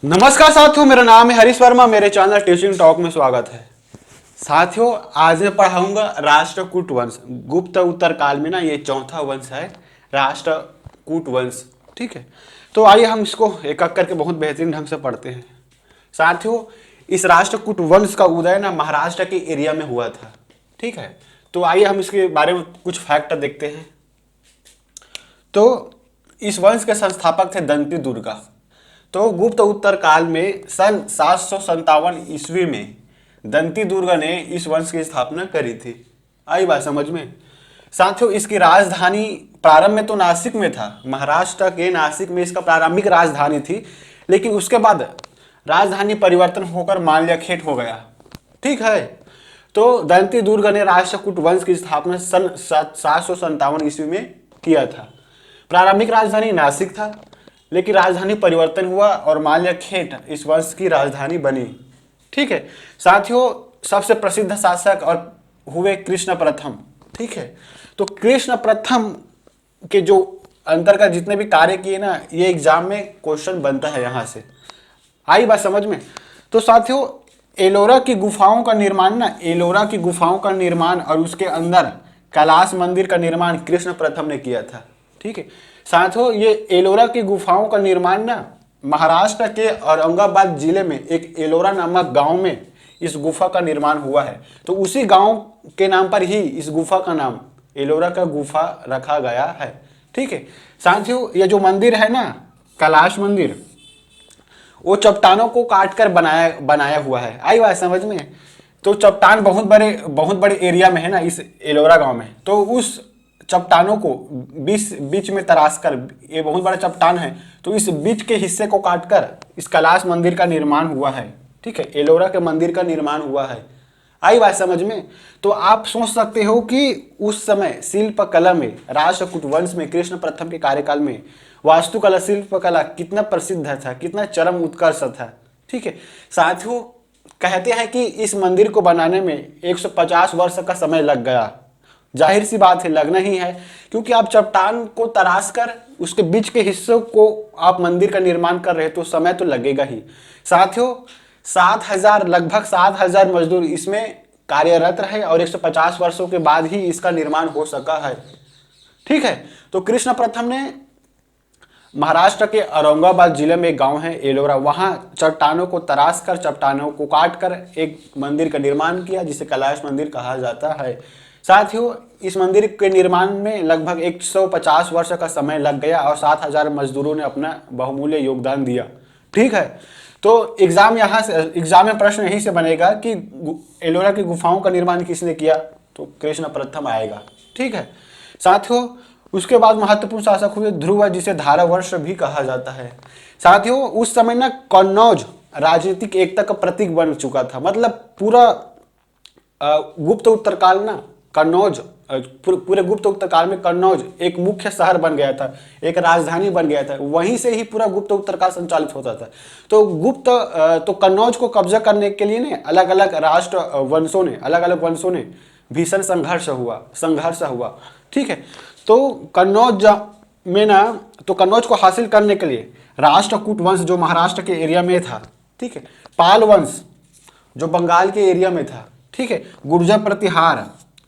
नमस्कार साथियों, मेरा नाम है हरीश वर्मा। मेरे चैनल टीचिंग टॉक में स्वागत है। साथियों, आज मैं पढ़ाऊंगा राष्ट्रकूट वंश। गुप्त उत्तर काल में ना ये चौथा वंश है, राष्ट्रकूट वंश। ठीक है, तो आइए हम इसको एक एक करके बहुत बेहतरीन ढंग से पढ़ते हैं। साथियों, इस राष्ट्रकूट वंश का उदय ना महाराष्ट्र के एरिया में हुआ था। ठीक है, तो आइए हम इसके बारे में कुछ फैक्ट देखते हैं। तो इस वंश के संस्थापक थे दंती दुर्गा। तो गुप्त उत्तर काल में सन 757 ईस्वी में दंती दुर्गा ने इस वंश की स्थापना करी थी। आई बात समझ में। साथियों, इसकी राजधानी प्रारंभ में तो नासिक में था, महाराष्ट्र के नासिक में इसका प्रारंभिक राजधानी थी, लेकिन उसके बाद राजधानी परिवर्तन होकर माल्याखेट हो गया। ठीक है, तो दंती दुर्गा ने राष्ट्रकूट वंश की स्थापना सन 757 ईस्वी में किया था। प्रारंभिक राजधानी नासिक था, लेकिन राजधानी परिवर्तन हुआ और माल्याखेट इस वंश की राजधानी बनी। ठीक है साथियों, सबसे प्रसिद्ध शासक और हुए कृष्ण प्रथम। ठीक है, तो कृष्ण प्रथम के जो अंतर्गत जितने भी कार्य किए ना, ये एग्जाम में क्वेश्चन बनता है यहाँ से। आई बात समझ में। तो साथियों, एलोरा की गुफाओं का निर्माण ना, एलोरा की गुफाओं का निर्माण और उसके अंदर कैलाश मंदिर का निर्माण कृष्ण प्रथम ने किया था। ठीक है साथियों, ये एलोरा की गुफाओं का निर्माण ना महाराष्ट्र के औरंगाबाद जिले में एक एलोरा नामक गांव में इस गुफा का निर्माण हुआ है। तो उसी गांव के नाम पर ही इस गुफा का नाम एलोरा का गुफा रखा गया है। ठीक है साथियों, ये जो मंदिर है ना, कैलाश मंदिर, वो चट्टानों को काट कर बनाया हुआ है। आई बात समझ में। तो चट्टान बहुत बड़े एरिया में है ना, इस एलोरा गांव में। तो उस चट्टानों को बीच में तराश कर, ये बहुत बड़ा चट्टान है, तो इस बीच के हिस्से को काटकर इस कैलाश मंदिर का निर्माण हुआ है। ठीक है, एलोरा के मंदिर का निर्माण हुआ है। आई बात समझ में। तो आप सोच सकते हो कि उस समय शिल्प कला में, राष्ट्रकूट वंश में कृष्ण प्रथम के कार्यकाल में वास्तुकला, शिल्प कला कितना प्रसिद्ध था, कितना चरम उत्कर्ष था। ठीक है साथियों, कहते हैं कि इस मंदिर को बनाने में 150 वर्ष का समय लग गया। जाहिर सी बात है, लगना ही है, क्योंकि आप चट्टान को तराश कर उसके बीच के हिस्सों को आप मंदिर का निर्माण कर रहे हैं, तो समय तो लगेगा ही। साथियों, 7,000 लगभग 7,000 मजदूर इसमें कार्यरत रहे और 150 वर्षों के बाद ही इसका निर्माण हो सका है। ठीक है, तो कृष्ण प्रथम ने महाराष्ट्र के औरंगाबाद जिले में एक गांव है एलोरा, वहां चट्टानों को तराश कर, चट्टानों को काट कर एक मंदिर का निर्माण किया, जिसे कैलाश मंदिर कहा जाता है। साथियों, इस मंदिर के निर्माण में लगभग 150 वर्ष का समय लग गया और 7,000 मजदूरों ने अपना बहुमूल्य योगदान दिया। ठीक है, तो एग्जाम में प्रश्न यही से बनेगा कि एलोरा की गुफाओं का निर्माण किसने किया, तो कृष्ण प्रथम आएगा। ठीक है साथियों, उसके बाद महत्वपूर्ण शासक हुए ध्रुव, जिसे धारावर्ष भी कहा जाता है। साथियों, उस समय ना कन्नौज राजनीतिक एकता का प्रतीक बन चुका था। मतलब पूरा गुप्त उत्तर काल ना कन्नौज, पूरे गुप्त उत्तर काल में कन्नौज एक मुख्य शहर बन गया था, एक राजधानी बन गया था। वहीं से ही पूरा गुप्त उत्तर काल संचालित होता था। तो कन्नौज को कब्जा करने के लिए ने अलग अलग वंशों ने भीषण संघर्ष हुआ। ठीक है, तो कन्नौज में ना, तो कन्नौज को हासिल करने के लिए राष्ट्रकूट वंश जो महाराष्ट्र के एरिया में था, ठीक है, पाल वंश जो बंगाल के एरिया में था, ठीक है, गुर्जर प्रतिहार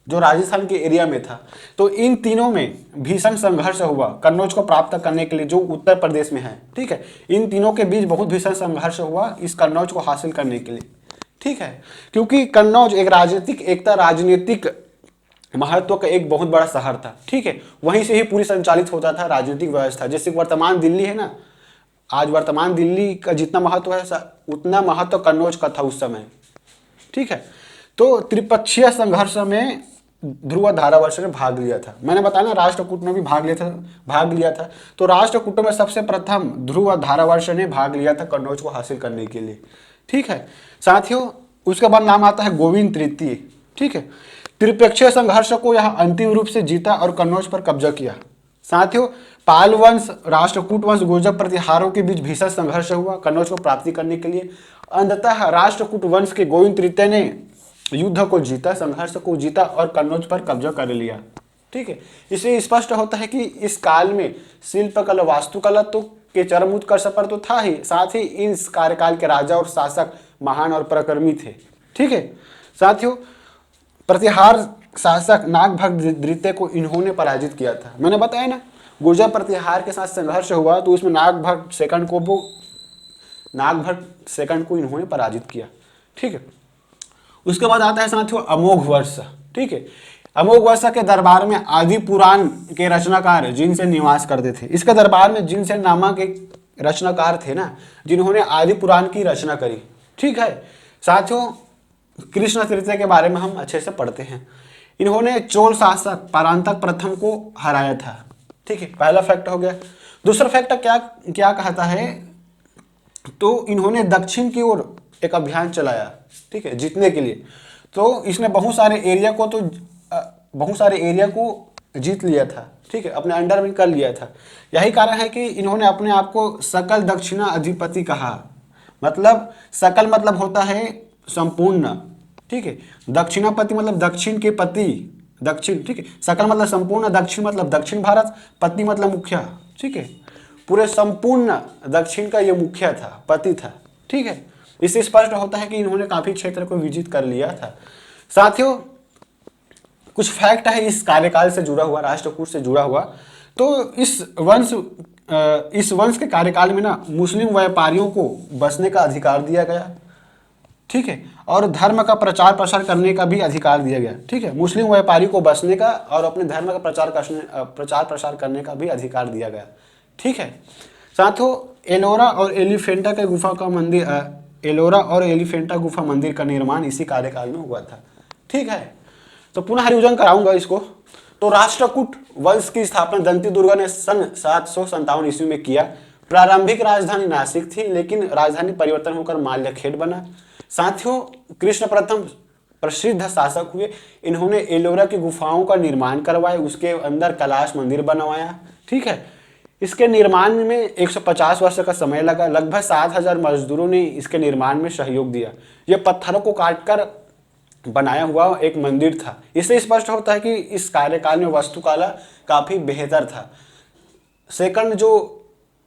जो राजस्थान के एरिया में था, तो इन तीनों में भीषण संघर्ष हुआ कन्नौज को प्राप्त करने के लिए, जो उत्तर प्रदेश में है। ठीक है, इन तीनों के बीच बहुत भीषण संघर्ष हुआ इस कन्नौज को हासिल करने के लिए। ठीक है, क्योंकि कन्नौज एक राजनीतिक महत्व का एक बहुत बड़ा शहर था। ठीक है, वहीं से ही पूरी संचालित होता था राजनीतिक व्यवस्था। जैसे वर्तमान दिल्ली है ना, आज वर्तमान दिल्ली का जितना महत्व है उतना महत्व कन्नौज का था उस समय। ठीक है, तो त्रिपक्षीय संघर्ष में ध्रुव धारावर्ष ने भाग लिया था। मैंने बताया ना, राष्ट्रकूट ने भी भाग लिया था। तो राष्ट्रकूटों में सबसे प्रथम ध्रुव धारावर्ष ने भाग लिया था कन्नौज को हासिल करने के लिए। ठीक है साथियों, उसके बाद नाम आता है गोविंद तृतीय। ठीक है, त्रिपक्षीय संघर्ष को यह अंतिम रूप से जीता और कन्नौज पर कब्जा किया। साथियों, पाल वंश, राष्ट्रकूट वंश, गुर्जर प्रतिहारों के बीच भीषण संघर्ष हुआ कन्नौज को प्राप्ति करने के लिए। अंततः राष्ट्रकूट वंश के गोविंद तृतीय ने युद्ध को जीता, संघर्ष को जीता और कन्नौज पर कब्जा कर लिया। ठीक है, इससे स्पष्ट होता है कि इस काल में शिल्पकला, वास्तुकला तो के चरम उत्कर्ष पर तो था ही, साथ ही इस कार्यकाल के राजा और शासक महान और पराक्रमी थे। ठीक है साथियों, प्रतिहार शासक नागभग द्वितीय को इन्होंने पराजित किया था। मैंने बताया ना, गुर्जर प्रतिहार के साथ संघर्ष हुआ तो उसमें नागभग सेकंड को इन्होंने पराजित किया। ठीक है, उसके बाद आता है साथियों अमोघ वर्ष। ठीक है, अमोघ वर्ष के दरबार में आदि पुराण के रचनाकार जिनसेन निवास करते थे। इसके दरबार में जिनसेन नामक एक रचनाकार थे ना, जिन्होंने आदि पुराण की रचना करी। ठीक है साथियों, कृष्ण तृतीय के बारे में हम अच्छे से पढ़ते हैं। इन्होंने चोल शासक परांतक प्रथम को हराया था। ठीक है, पहला फैक्ट हो गया। दूसरा फैक्ट क्या क्या कहता है, तो इन्होंने दक्षिण की ओर एक अभियान चलाया। ठीक है, जीतने के लिए। तो इसने बहुत सारे एरिया को जीत लिया था। ठीक है, अपने अंडर में कर लिया था। यही कारण है कि इन्होंने अपने आप को सकल दक्षिणा अधिपति कहा। मतलब सकल मतलब होता है संपूर्ण। ठीक है, दक्षिणापति मतलब दक्षिण के पति, दक्षिण। ठीक है, सकल मतलब संपूर्ण, दक्षिण मतलब दक्षिण भारत, पति मतलब मुखिया। ठीक है, पूरे संपूर्ण दक्षिण का ये मुखिया था, पति था। ठीक है, इससे स्पष्ट होता है कि इन्होंने काफी क्षेत्र को विजित कर लिया था। साथियों, कुछ फैक्ट है इस कार्यकाल से जुड़ा हुआ, राष्ट्रकूट से जुड़ा हुआ। तो इस वंश के कार्यकाल में ना मुस्लिम व्यापारियों को बसने का अधिकार दिया गया। ठीक है, और धर्म का प्रचार प्रसार करने का भी अधिकार दिया गया। ठीक है, मुस्लिम व्यापारी को बसने का और अपने धर्म का प्रचार प्रसार करने का भी अधिकार दिया गया। ठीक है साथियों, एलोरा और एलिफेंटा गुफा मंदिर का निर्माण इसी कार्यकाल में हुआ था। ठीक है, तो पुनः रिविजन कराऊंगा इसको। तो राष्ट्रकूट वंश की स्थापना दंती दुर्गा ने सन 757 ईस्वी में किया। प्रारंभिक राजधानी नासिक थी, लेकिन राजधानी परिवर्तन होकर माल्यखेड़ बना। साथियों, कृष्ण प्रथम प्रसिद्ध शासक हुए। इन्होंने एलोरा की गुफाओं का निर्माण करवाया, उसके अंदर कैलाश मंदिर बनवाया। ठीक है, इसके निर्माण में 150 वर्ष का समय लगा। लगभग 7000 मजदूरों ने इसके निर्माण में सहयोग दिया। यह पत्थरों को काटकर बनाया हुआ एक मंदिर था। इससे स्पष्ट होता है कि इस कार्यकाल में वास्तुकला काफी बेहतर था। सेकंड जो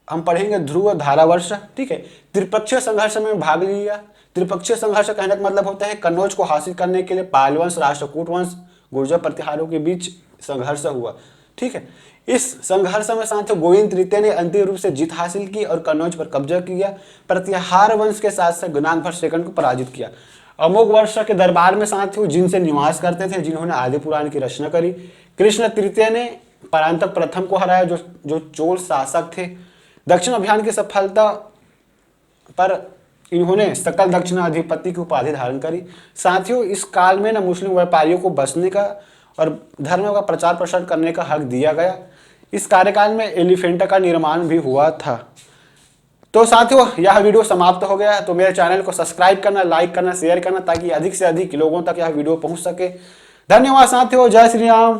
हम पढ़ेंगे ध्रुव धारावर्ष। ठीक है, त्रिपक्षीय संघर्ष में भाग लिया। त्रिपक्षीय संघर्ष कहने का मतलब होता है कन्नौज को हासिल करने के लिए पाल वंश, राष्ट्रकूट वंश, गुर्जर प्रतिहारों के बीच संघर्ष हुआ। ठीक है, इस संघर्ष में साथियों गोविंद तृतीय ने अंतिम रूप से जीत हासिल की और कन्नौज पर कब्जा किया। प्रतिहार वंश के साथ साथ नागभर सेकंड को पराजित किया। अमोघ वर्ष के दरबार में साथियों जिनसे निवास करते थे, जिन्होंने आदि पुराण की रचना करी। कृष्ण तृतीय ने परांतक प्रथम को हराया, जो चोल शासक थे। दक्षिण अभियान की सफलता पर इन्होंने सकल दक्षिणाधिपति की उपाधि धारण करी। साथियों, इस काल में न मुस्लिम व्यापारियों को बसने का और धर्म का प्रचार प्रसार करने का हक दिया गया। इस कार्यकाल में एलिफेंटा का निर्माण भी हुआ था। तो साथियों, यह वीडियो समाप्त हो गया। तो मेरे चैनल को सब्सक्राइब करना, लाइक करना, शेयर करना, ताकि अधिक से अधिक लोगों तक यह वीडियो पहुंच सके। धन्यवाद साथियों, जय श्री राम।